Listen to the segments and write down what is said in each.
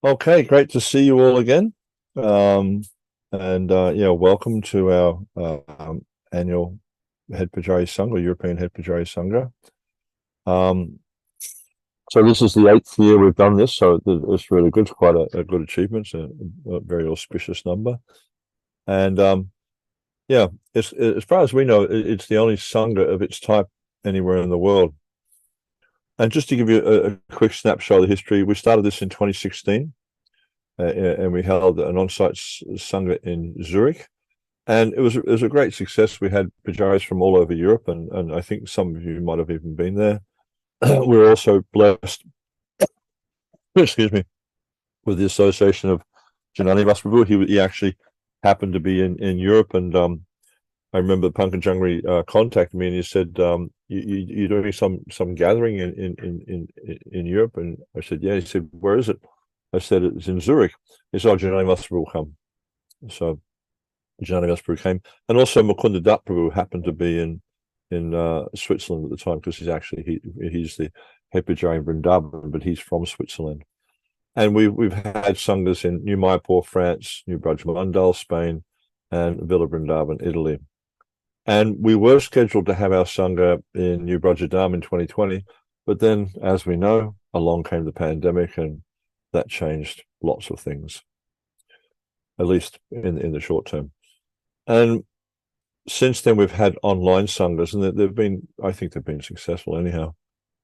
Okay, great to see you all again. Um, yeah, welcome to our annual Head Pujari Sanga, European Head Pujari Sanga. Um, so this is the eighth year we've done this, so it's really good. It's quite a good achievement. It's a very auspicious number. And yeah, as far as we know, it's the only Sangha of its type anywhere in the world. And just to give you a quick snapshot of the history, we started this in 2016. And we held an on-site Sangha in Zurich. And it was a great success. We had pujaris from all over Europe, and I think some of you might have even been there. We're also blessed, excuse me, with the association of Janani Vasprabhu. He actually happened to be in Europe, and I remember Pankaj Jangri contacted me and he said, "You're doing some gathering in Europe," and I said, "Yeah." He said, "Where is it?" I said, "It's in Zurich." He said, "Oh, Janani Vasprabhu will come." So Janani Prabhu came, and also Mukunda Dutt Prabhu happened to be in Switzerland at the time because he's the head Pujari in Vrindavan, but he's from Switzerland. And we've had sanghas in New Mayapur, France, New Braj Mandal, Spain, and Villa Vrindavan, Italy. And we were scheduled to have our sangha in New Brajadam in 2020, but then, as we know, along came the pandemic, and that changed lots of things, at least in the short term. And since then, we've had online sanghas, and they've been, I think they've been successful anyhow.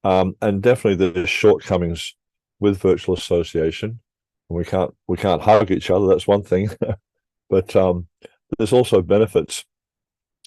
And definitely there's shortcomings with virtual association. We can't hug each other. That's one thing, but there's also benefits.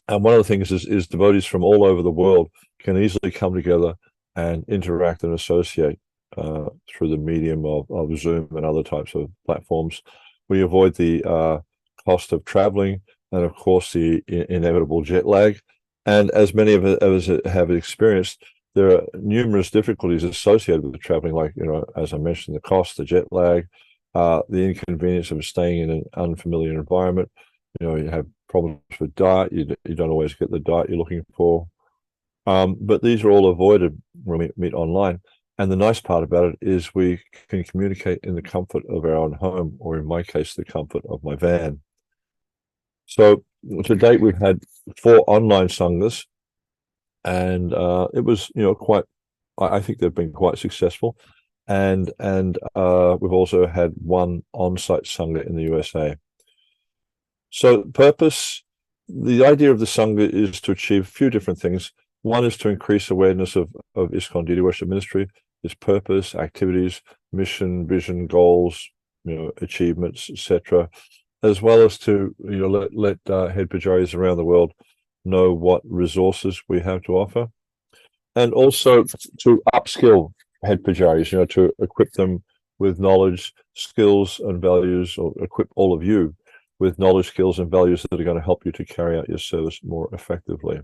And one of the things is devotees from all over the world can easily come together and interact and associate through the medium of Zoom and other types of platforms. We avoid the cost of traveling and, of course, the inevitable jet lag. And as many of us have experienced, there are numerous difficulties associated with traveling, like, as I mentioned, the cost, the jet lag, the inconvenience of staying in an unfamiliar environment. You have problems with diet. You don't always get the diet you're looking for. But these are all avoided when we meet online. And the nice part about it is we can communicate in the comfort of our own home, or in my case, the comfort of my van. So to date, we've had 4 online sanghas, and it was, quite. I think they've been quite successful, and we've also had 1 on-site sangha in the USA. So the idea of the sangha is to achieve a few different things. One is to increase awareness of ISKCON Deity Worship Ministry, its purpose, activities, mission, vision, goals, achievements, etc., as well as to let head pujaris around the world know what resources we have to offer, and also to upskill head pujaris, to equip them with knowledge, skills, and values, or equip all of you with knowledge, skills, and values that are going to help you to carry out your service more effectively.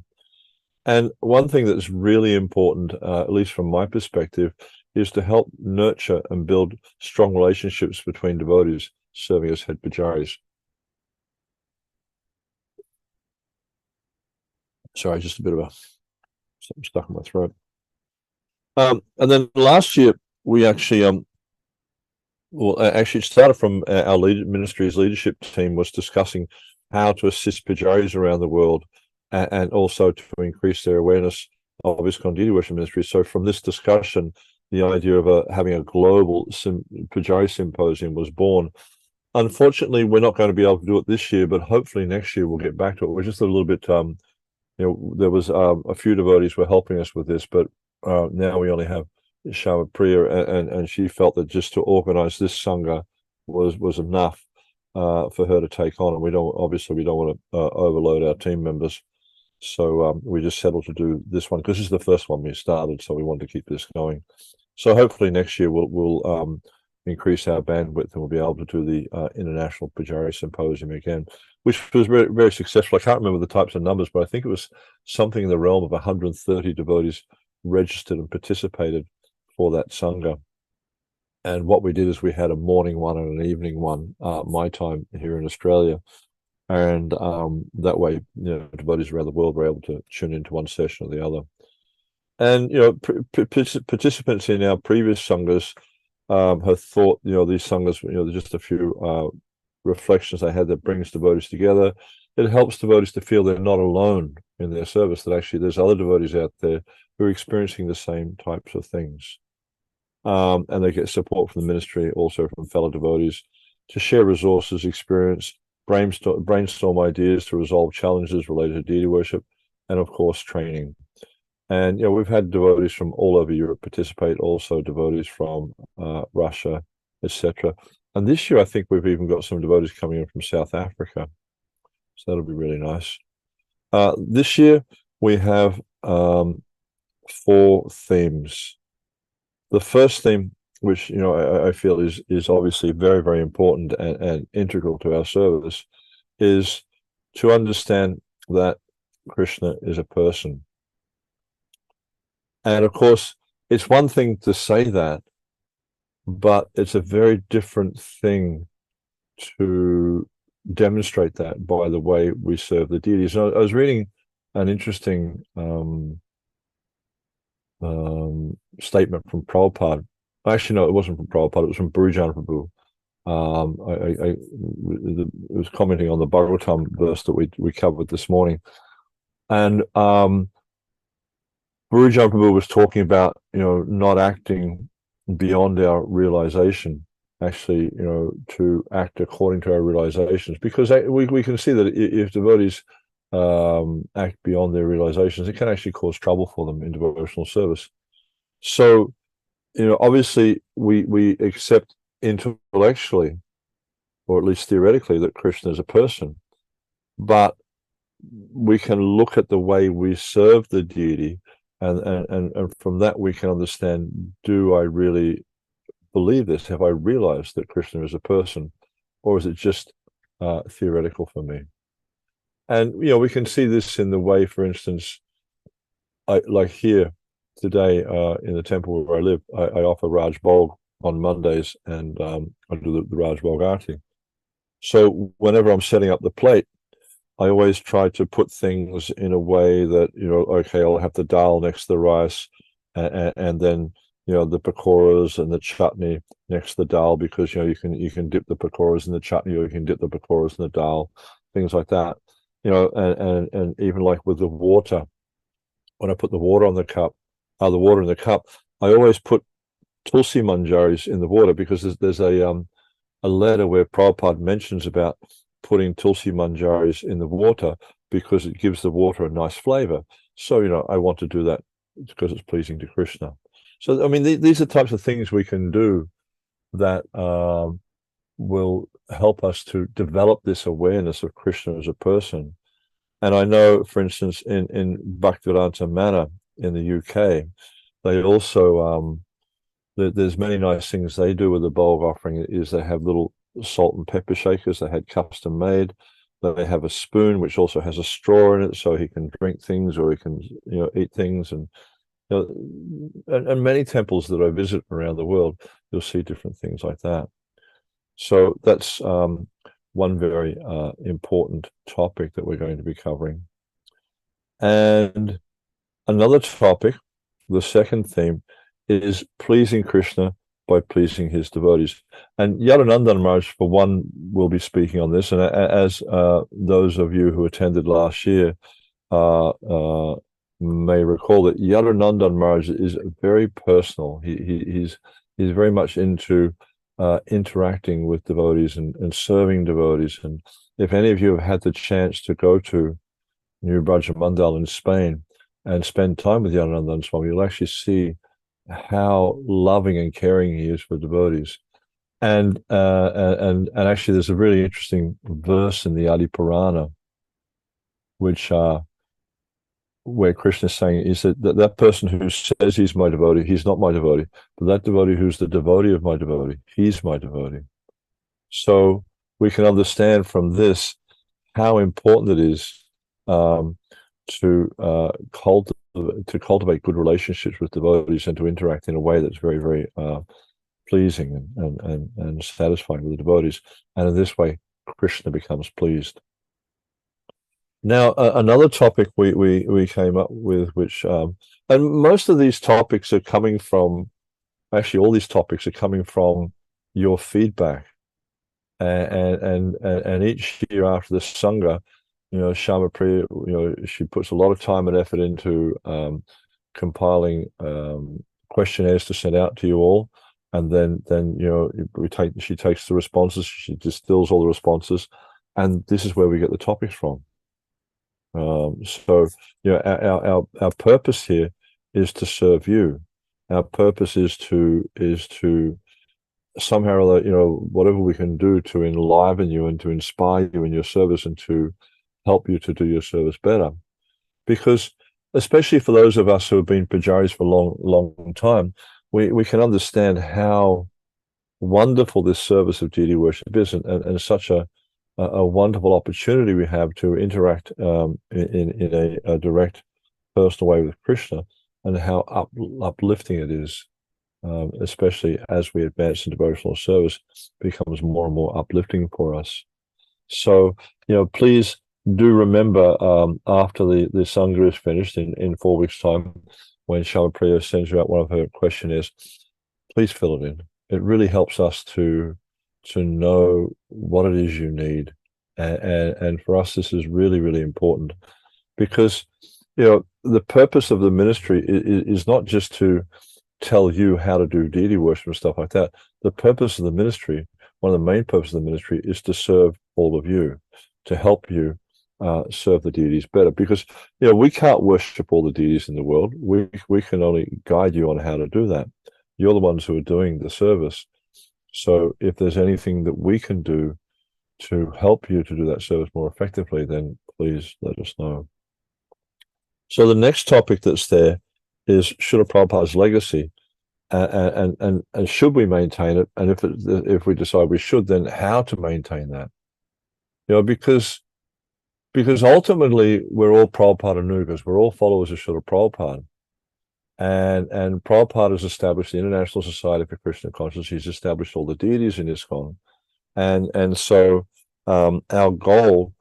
And one thing that's really important, at least from my perspective, is to help nurture and build strong relationships between devotees serving as head pujaris. Sorry, just a bit of something stuck in my throat. And then last year, we actually, it started from our ministry's leadership team was discussing how to assist pujaris around the world, and also to increase their awareness of ISKCON Deity Worship Ministry. So from this discussion, the idea of having a global Pujari symposium was born. Unfortunately, we're not going to be able to do it this year, but hopefully next year we'll get back to it. We're just a little bit, there was a few devotees were helping us with this, but now we only have Shama Priya, and she felt that just to organize this sangha was enough for her to take on, and we don't want to overload our team members. So we just settled to do this one because this is the first one we started, so we want to keep this going. So hopefully next year we'll increase our bandwidth, and we'll be able to do the International Pujari Symposium again, which was very, very successful. I can't remember the types of numbers, but I think it was something in the realm of 130 devotees registered and participated for that sangha. And what we did is we had a morning one and an evening one, my time here in Australia. And that way, devotees around the world were able to tune into one session or the other. And participants in our previous sanghas have thought, these sanghas, just a few reflections I had that brings devotees together. It helps devotees to feel they're not alone in their service, that actually there's other devotees out there who are experiencing the same types of things. And they get support from the ministry, also from fellow devotees, to share resources, experience, brainstorm ideas to resolve challenges related to deity worship, and of course, training. And we've had devotees from all over Europe participate, also devotees from Russia, etc. And this year, I think we've even got some devotees coming in from South Africa. So that'll be really nice. This year, we have 4 themes. The first theme, which I feel is obviously very, very important and integral to our service, is to understand that Krishna is a person. And of course, it's one thing to say that, but it's a very different thing to demonstrate that by the way we serve the deities. And I was reading an interesting statement from Prabhupada. Actually, no, it wasn't from Prabhupada. It was from Bhujan Prabhu. It was commenting on the Bhagavatam verse that we covered this morning, and Bhujan Prabhu was talking about not acting beyond our realization, actually to act according to our realizations, because we can see that if devotees act beyond their realizations, it can actually cause trouble for them in devotional service. So obviously we accept intellectually, or at least theoretically, that Krishna is a person, but we can look at the way we serve the deity, and from that we can understand, do I really believe this? Have I realized that Krishna is a person, or is it just theoretical for me? And we can see this in the way, for instance, like here today in the temple where I live, I offer Raj Bhog on Mondays, and I do the Raj Bhog Aarti. So whenever I'm setting up the plate, I always try to put things in a way that, okay, I'll have the dal next to the rice, and then, the pakoras and the chutney next to the dal, because, you can dip the pakoras in the chutney, or you can dip the pakoras in the dal, things like that. And even like with the water, when I put the water on the cup, the water in the cup, I always put tulsi manjaris in the water, because there's a letter where Prabhupada mentions about putting tulsi manjaris in the water because it gives the water a nice flavor. So, I want to do that because it's pleasing to Krishna. So, I mean, these are types of things we can do that will help us to develop this awareness of Krishna as a person. And I know, for instance, in Bhaktivedanta Manor in the UK, they also, there's many nice things they do with the Bhog offering. Is they have little salt and pepper shakers they had custom made. They have a spoon which also has a straw in it, so he can drink things, or he can eat things. And and many temples that I visit around the world, you'll see different things like that. So that's one very important topic that we're going to be covering. And another topic, the second theme, is pleasing Krishna by pleasing his devotees. And Yadanandan Maharaj, for one, will be speaking on this. And as those of you who attended last year may recall, that Yadanandan Maharaj is very personal. He's very much into interacting with devotees and serving devotees. And if any of you have had the chance to go to New Braja Mandal in Spain and spend time with Yadanandan Swami, you'll actually see how loving and caring he is for devotees. And actually, there's a really interesting verse in the Adi Purana, which where Krishna is saying is that person who says he's my devotee, he's not my devotee, but that devotee who's the devotee of my devotee, he's my devotee. So we can understand from this how important it is to cultivate good relationships with devotees, and to interact in a way that's very, very pleasing and satisfying with the devotees. And in this way, Krishna becomes pleased. Now, another topic we came up with, which and most of these topics are coming from actually all these topics are coming from your feedback. And each year after the Sangha, Shama Priya, she puts a lot of time and effort into compiling questionnaires to send out to you all. And then she takes the responses, she distills all the responses, and this is where we get the topics from. So our purpose here is to serve you. Our purpose is to somehow or other, whatever we can do to enliven you and to inspire you in your service and to help you to do your service better. Because especially for those of us who have been pujaris for a long time, we can understand how wonderful this service of deity worship is, and such a wonderful opportunity we have to interact in a direct personal way with Krishna, and how uplifting it is. Especially as we advance in devotional service, becomes more and more uplifting for us. So, please do remember, after the Sangha is finished in 4 weeks' time, when Shama Priya sends you out one of her questionnaires, please fill it in. It really helps us to know what it is you need. And for us, this is really, really important, because, the purpose of the ministry is not just to tell you how to do deity worship and stuff like that. The purpose of the ministry, one of the main purposes of the ministry, is to serve all of you, to help you serve the deities better. Because we can't worship all the deities in the world. We can only guide you on how to do that. You're the ones who are doing the service. So if there's anything that we can do to help you to do that service more effectively, then please let us know. So the next topic that's there is Srila Prabhupada's legacy, and should we maintain it? And if we decide we should, then how to maintain that? Because ultimately we're all Prabhupada Anugas, we're all followers of Srila Prabhupada, and Prabhupada has established the International Society for Krishna Consciousness. He's established all the deities in ISKCON, and so our goal,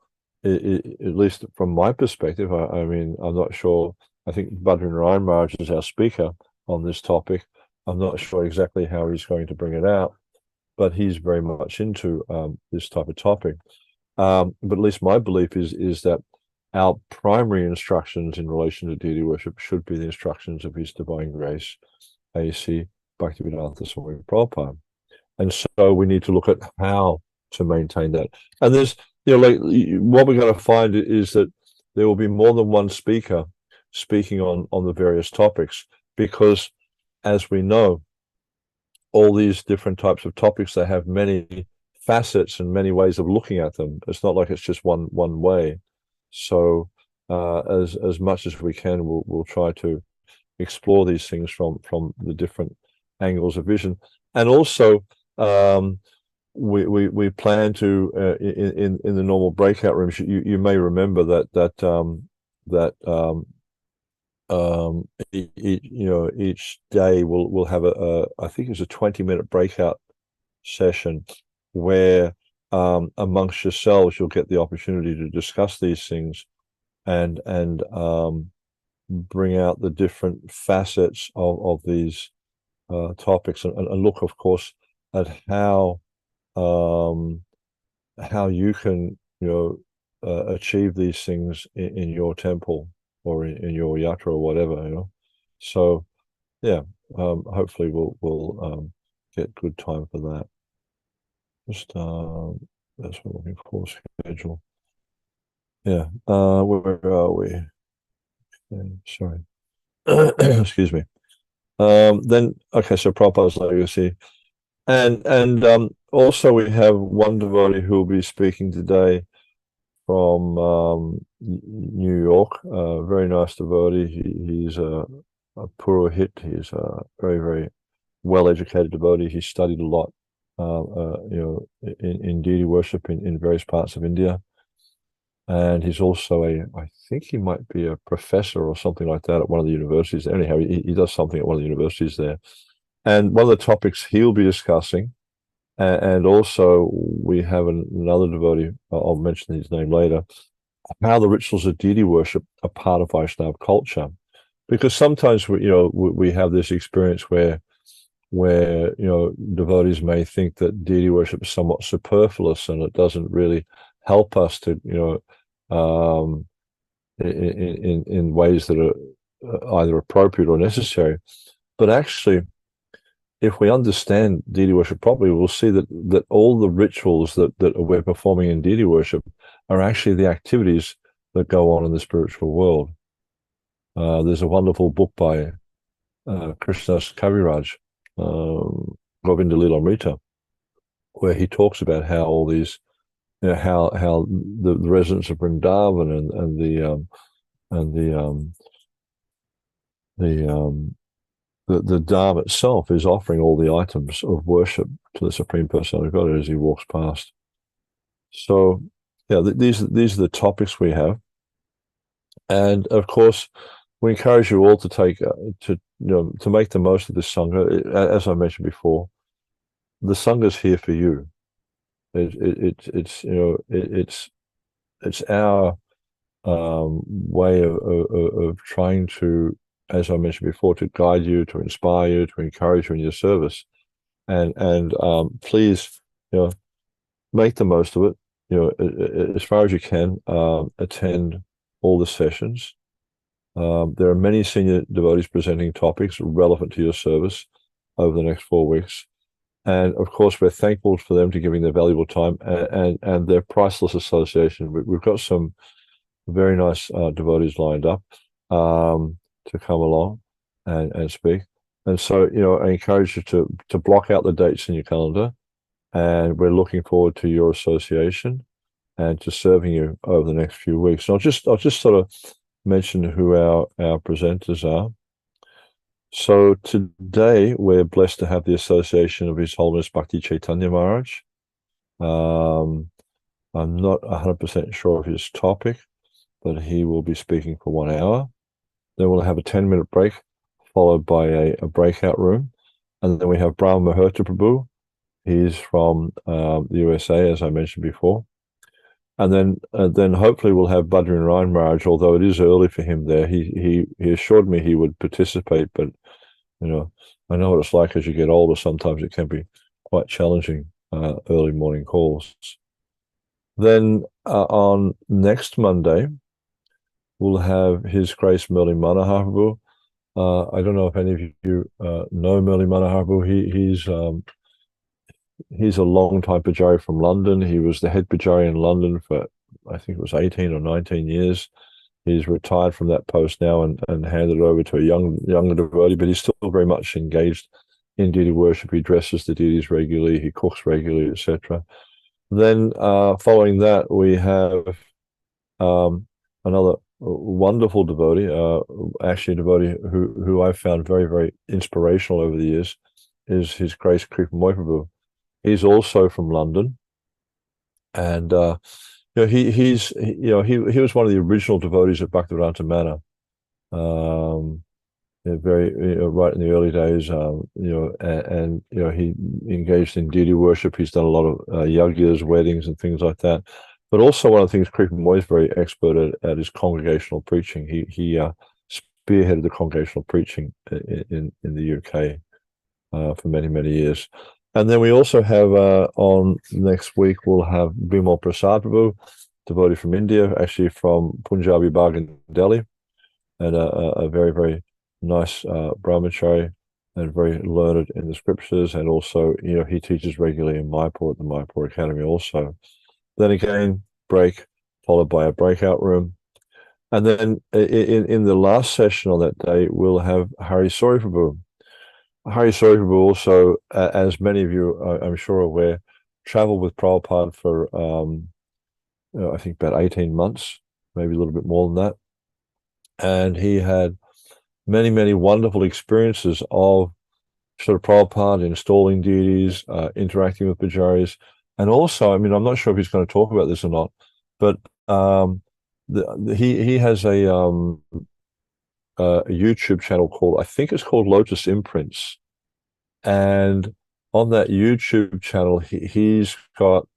at least from my perspective, I mean, I'm not sure. I think Bhadran Ryan Maharaj is our speaker on this topic. I'm not sure exactly how he's going to bring it out, but he's very much into this type of topic. But at least my belief is that our primary instructions in relation to deity worship should be the instructions of His Divine Grace, A.C. Bhaktivedanta Swami Prabhupada. And so we need to look at how to maintain that. And there's, what we're going to find is that there will be more than one speaker speaking on the various topics, because, as we know, all these different types of topics, they have many facets and many ways of looking at them. It's not like it's just one way. So as much as we can, we'll try to explore these things from the different angles of vision. And also we plan to in the normal breakout rooms, you may remember that each day we'll have I think it's a 20-minute breakout session where amongst yourselves you'll get the opportunity to discuss these things and bring out the different facets of these topics, and look, of course, at how you can achieve these things in your temple or in your yatra or whatever, So yeah, hopefully we'll get good time for that. Just that's what we're looking for, schedule. Yeah, where are we? Sorry. Excuse me. Then okay, so Prabhupada's legacy. And also we have one devotee who will be speaking today from New York. Very nice devotee. He's a Purohit. He's a very, very well-educated devotee. He studied a lot, in deity worship in various parts of India. And he's also I think he might be a professor or something like that at one of the universities. Anyhow, he does something at one of the universities there. And one of the topics he'll be discussing, and also we have another devotee, I'll mention his name later, how the rituals of deity worship are part of Vaishnava culture. Because sometimes we have this experience where where devotees may think that deity worship is somewhat superfluous and it doesn't really help us to in ways that are either appropriate or necessary. But actually, if we understand deity worship properly, we'll see that all the rituals that we're performing in deity worship are actually the activities that go on in the spiritual world. There's a wonderful book by Krishnas Kaviraj, Govinda Lilamrita, where he talks about how all these, how the residents of Vrindavan and the Dham itself is offering all the items of worship to the Supreme Personality of Godhead as he walks past. So, yeah, these are the topics we have, and of course, we encourage you all to take to make the most of this sangha. As I mentioned before, the sangha is here for you. It's our way of trying to, as I mentioned before, to guide you, to inspire you, to encourage you in your service, and please, make the most of it. As far as you can, attend all the sessions. There are many senior devotees presenting topics relevant to your service over the next 4 weeks. And of course, we're thankful for them to giving their valuable time and their priceless association. We've got some very nice devotees lined up to come along and speak. And so, I encourage you to block out the dates in your calendar. And we're looking forward to your association and to serving you over the next few weeks. And I'll just sort of mention who our presenters are. So today we're blessed to have the association of His Holiness Bhakti Chaitanya Maharaj. I'm not 100% sure of his topic, but he will be speaking for 1 hour. Then we'll have a 10-minute break, followed by a breakout room. And then we have Brahma Maharta Prabhu. He's from the USA, as I mentioned before. And then hopefully we'll have Badrinarayan Maharaj, although it is early for him there. He assured me he would participate, but I know what it's like as you get older. Sometimes it can be quite challenging, early morning calls. Then on next Monday, we'll have His Grace Murli Manohar Prabhu. I don't know if any of you know Murli Manohar Prabhu. He's a long-time Pujari from London. He was the head Pujari in London for, I think it was 18 or 19 years. He's retired from that post now and handed it over to a younger devotee, but he's still very much engaged in deity worship. He dresses the deities regularly, he cooks regularly, etc. Then following that, we have another wonderful devotee, actually a devotee who I found very, very inspirational over the years, is His Grace Kripamoy Prabhu. He's also from London, and he was one of the original devotees of Bhaktivedanta Manor. Very right in the early days, and he engaged in deity worship. He's done a lot of yagyas, weddings, and things like that. But also one of the things Kripamoy is very expert at is congregational preaching. He spearheaded the congregational preaching in the UK for many years. And then we also have on next week, we'll have Bimal Prasad Prabhu, devotee from India, actually from Punjabi Bagh in Delhi, and a very, very nice brahmachari and very learned in the scriptures. And also, he teaches regularly in Mayapur at the Mayapur Academy also. Then again, break, followed by a breakout room. And then in the last session on that day, we'll have Hari Sori Prabhu. Hari Sori Prabhu also, as many of you I'm sure are aware, traveled with Prabhupada for, I think about 18 months, maybe a little bit more than that. And he had many wonderful experiences of sort of Prabhupada installing deities, interacting with pujaris. And also, I mean, I'm not sure if he's going to talk about this or not, but he has a YouTube channel called, I think it's called Lotus Imprints. And on that YouTube channel, he's got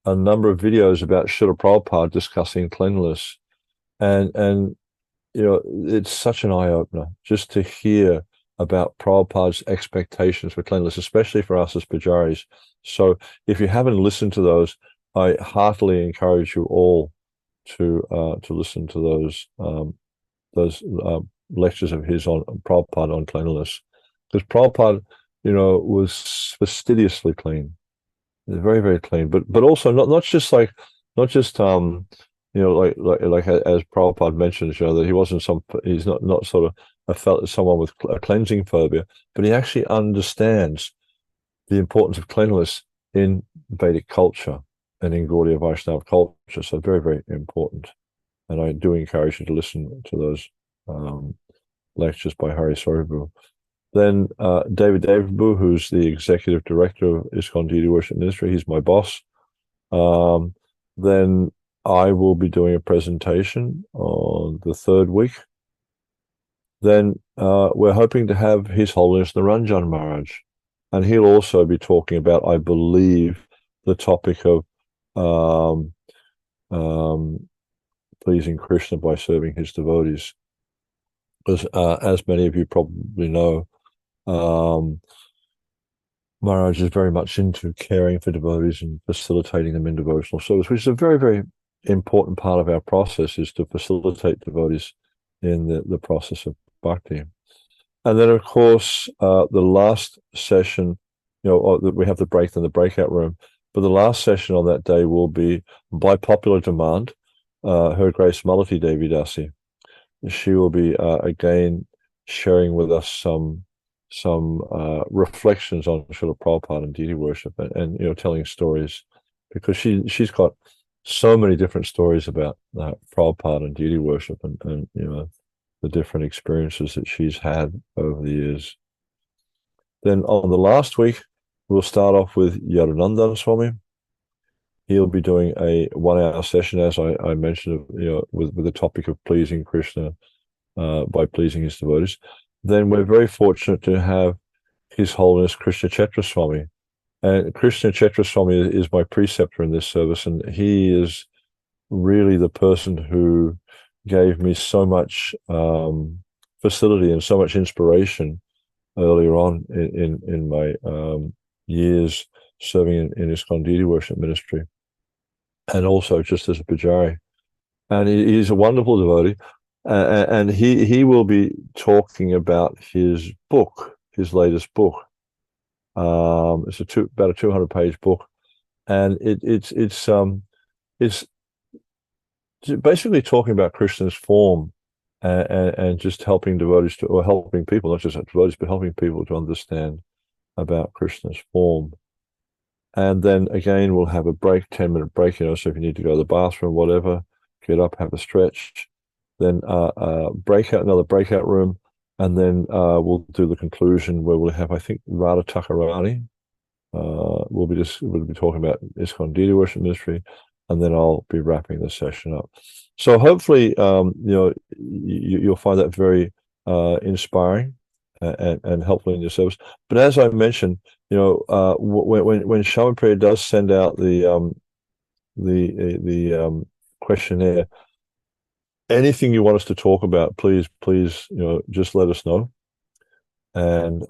a number of videos about Srila Prabhupada discussing cleanliness. And it's such an eye-opener just to hear about Prabhupada's expectations for cleanliness, especially for us as pujaris. So if you haven't listened to those, I heartily encourage you all to listen to those lectures of his on Prabhupada on cleanliness, because Prabhupada, was fastidiously clean, very, very clean, but also not just like not just like as Prabhupada mentions, that he wasn't he's not sort of someone with a cleansing phobia, but he actually understands the importance of cleanliness in Vedic culture and in Gaudiya Vaishnava culture. So very, very important. And I do encourage you to listen to those lectures by Hari Saribhu. Then David Devabu, who's the executive director of ISKCON Deity Worship Ministry, he's my boss. Then I will be doing a presentation on the third week. Then we're hoping to have His Holiness Naranjan Maharaj, and he'll also be talking about, I believe, the topic of pleasing Krishna by serving his devotees. Because as many of you probably know, Maharaj is very much into caring for devotees and facilitating them in devotional service, which is a very, very important part of our process, is to facilitate devotees in the process of bhakti. And then, of course, the last session, we have the break in the breakout room, but the last session on that day will be, by popular demand, Her Grace Malati Devi Dasi. She will be again sharing with us some reflections on Srila Prabhupada and deity worship, and telling stories, because she's got so many different stories about Prabhupada and deity worship, and the different experiences that she's had over the years. Then on the last week, we'll start off with Yadunandan Swami. He'll be doing a 1-hour session, as I mentioned, with the topic of pleasing Krishna by pleasing his devotees. Then we're very fortunate to have His Holiness Krishna Chetra Swami. And Krishna Chetra Swami is my preceptor in this service, and he is really the person who gave me so much facility and so much inspiration earlier on in my years serving in ISKCON Deity Worship Ministry, and also just as a Pujari. And he's a wonderful devotee, and he will be talking about his book, his latest book. It's about a 200-page book, and it's basically talking about Krishna's form, and just helping devotees or helping people, not just devotees, but helping people to understand about Krishna's form. And then again, we'll have a break, 10-minute break, so if you need to go to the bathroom, whatever, get up, have a stretch, then another breakout room, and then we'll do the conclusion, where we'll have, I think, Radha Thakurani. We'll be talking about ISKCON Deity Worship Ministry, and then I'll be wrapping the session up. So hopefully, you'll find that very inspiring and helpful in your service. But as I mentioned, when Shamapriya does send out the questionnaire, anything you want us to talk about, please, just let us know, and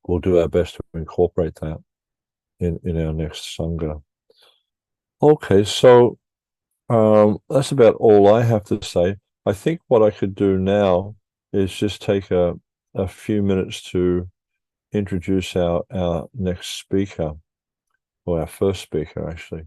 we'll do our best to incorporate that in our next Sangha. Okay, so that's about all I have to say. I think what I could do now is just take a few minutes to introduce our next speaker, or our first speaker, actually.